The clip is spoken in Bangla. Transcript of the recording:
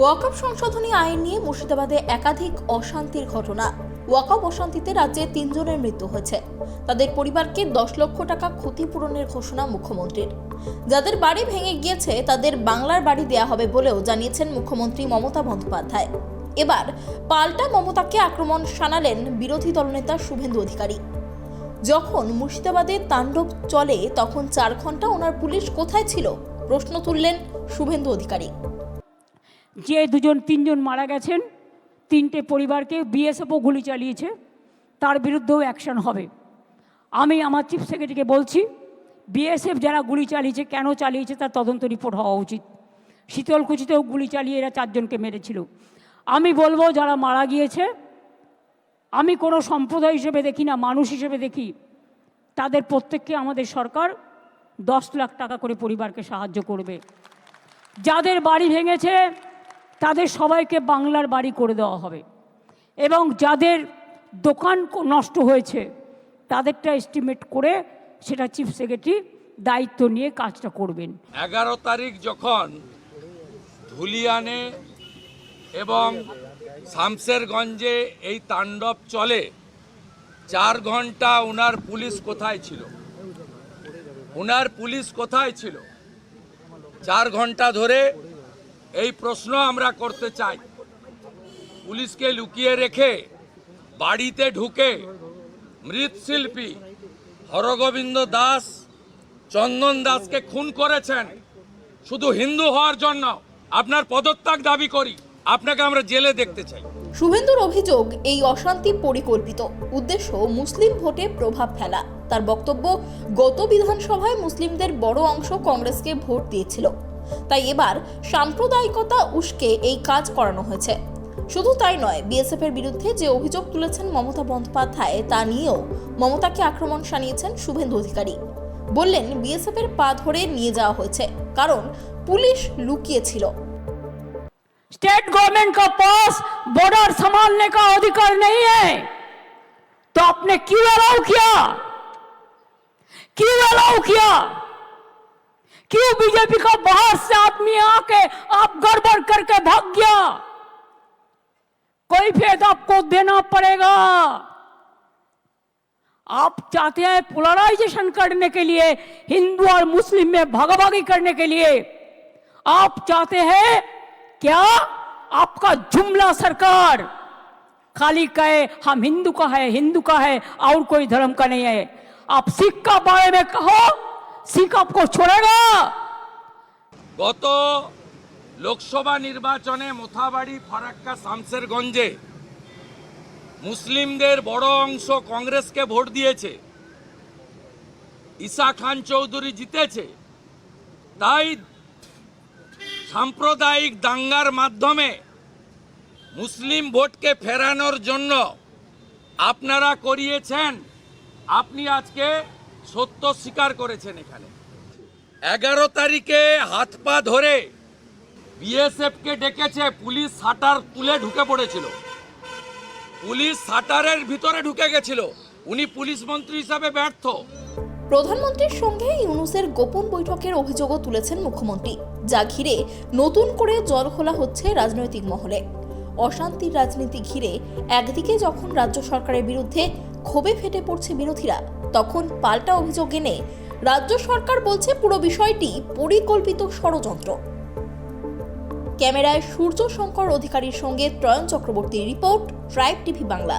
ওয়াকফ সংশোধনী আইন নিয়ে মুর্শিদাবাদে একাধিক অশান্তির ঘটনা। ওয়াকফ অশান্তিতে রাজ্যে 3 জনের মৃত্যু হয়েছে। তাদের পরিবারকে 10 লক্ষ টাকা ক্ষতিপূরণের ঘোষণা মুখ্যমন্ত্রীর। যাদের বাড়ি ভেঙে গিয়েছে তাদের বাংলার বাড়ি দেয়া হবে বলেও জানিয়েছেন মুখ্যমন্ত্রী মমতা বন্দ্যোপাধ্যায়। এবার পাল্টা মমতাকে আক্রমণ শানালেন বিরোধী দলনেতা শুভেন্দু অধিকারী। যখন মুর্শিদাবাদে তাণ্ডব চলে তখন 4 ঘন্টা ওনার পুলিশ কোথায় ছিল প্রশ্ন তুললেন শুভেন্দু অধিকারী। যে 2-3 মারা গেছেন, 3টে পরিবারকে বিএসএফও গুলি চালিয়েছে, তার বিরুদ্ধেও অ্যাকশন হবে। আমি আমার চিফ সেক্রেটারিকে বলছি, বিএসএফ যারা গুলি চালিয়েছে কেন চালিয়েছে তার তদন্ত রিপোর্ট হওয়া উচিত। শীতলকুচিতেও গুলি চালিয়ে এরা 4 জনকে মেরেছিল। আমি বলবো যারা মারা গিয়েছে, আমি কোনো সম্প্রদায় হিসেবে দেখি না, মানুষ হিসেবে দেখি, তাদের প্রত্যেককে আমাদের সরকার 10 লাখ টাকা করে পরিবারকে সাহায্য করবে। যাদের বাড়ি ভেঙেছে তাদের সবাইকে বাংলার বাড়ি করে দেওয়া হবে এবং যাদের দোকান নষ্ট হয়েছে তাদেরটা এস্টিমেট করে সেটা চিফ সেক্রেটারি দায়িত্ব নিয়ে কাজটা করবেন। 11 তারিখ যখন ধুলিয়ানে এবং শামসেরগঞ্জে এই তাণ্ডব চলে, 4 ঘন্টা ওনার পুলিশ কোথায় ছিল? 4 ঘন্টা ধরে এই প্রশ্ন আমরা করতে চাই। পুলিশকে লুকিয়ে রেখে বাড়িতে ঢুকে মৃৎশিল্পী হরগোবিন্দ দাস, চন্দন দাসকে খুন করেছেন শুধু হিন্দু হওয়ার জন্য। আপনার পদত্যাগ দাবি করি, আপনাকে আমরা জেলে দেখতে চাই। শুভেন্দুর অভিযোগ এই অশান্তি পরিকল্পিত, উদ্দেশ্য মুসলিম ভোটে প্রভাব ফেলা। তার বক্তব্য, গত বিধানসভায় মুসলিমদের বড় অংশ কংগ্রেসকে ভোট দিয়েছিল, তাই এবার সাম্প্রদায়িকতা উস্কে এই কাজ করানো হয়েছে। শুধু তাই নয়, বিএসএফ এর বিরুদ্ধে যে অভিযোগ তুলেছেন মমতা বন্দ্যোপাধ্যায় তা নিয়েও মমতাকে আক্রমণ শানিয়েছেন শুভেন্দু অধিকারী। বললেন বিএসএফ এর পা ধরে নিয়ে যাওয়া হয়েছে কারণ পুলিশ लुकिए। स्टेट गवर्नमेंट का पास बॉर्डर संभालने का अधिकार नहीं है, तो आपने क्यों अलाउ किया? क्यों बीजेपी का बाहर से आदमी आके आप गड़बड़ करके भाग गया? कोई फेद आपको देना पड़ेगा। आप चाहते हैं पोलराइजेशन करने के लिए, हिंदू और मुस्लिम में भागाभागी करने के लिए। आप चाहते हैं क्या आपका जुमला सरकार खाली कहे हम हिंदू का है और कोई धर्म का नहीं है। आप सिख का बारे में कहो, सिख आपको छोड़ेगा? গত লোকসভা নির্বাচনে মোথাবাড়ি, ফারাক্কা, শামসেরগঞ্জে মুসলিমদের বড় অংশ কংগ্রেসকে ভোট দিয়েছে। ঈসা খান চৌধুরী জিতেছে। তাই সাম্প্রদায়িক দাঙ্গার মাধ্যমে মুসলিম ভোটকে ফেরানোর জন্য আপনারা করিয়েছেন। আপনি আজকে সত্য স্বীকার করেছেন। এখানে 11 তারিখে হাত পা ধরে বিএসএফকে ডেকেছে, পুলিশ শাটার তুলে ঢুকে পড়েছিল, পুলিশ শাটারের ভিতরে ঢুকে গেছিল। উনি পুলিশ মন্ত্রী হিসাবে ব্যর্থ। প্রধানমন্ত্রীর সঙ্গে ইউনূসের গোপন বৈঠকের অভিযোগও তুলেছেন মুখ্যমন্ত্রী, যা ঘিরে নতুন করে জল খোলা হচ্ছে রাজনৈতিক মহলে। অশান্তির রাজনীতি ঘিরে একদিকে যখন রাজ্য সরকারের বিরুদ্ধে ক্ষোভে ফেটে পড়ছে বিরোধীরা, তখন পাল্টা অভিযোগ এনে রাজ্য সরকার বলছে পুরো বিষয়টি পরিকল্পিত ষড়যন্ত্র। ক্যামেরায় সূর্য শঙ্কর অধিকারীর সঙ্গে ত্রয়ন চক্রবর্তীর রিপোর্ট, ট্রাইব টিভি বাংলা।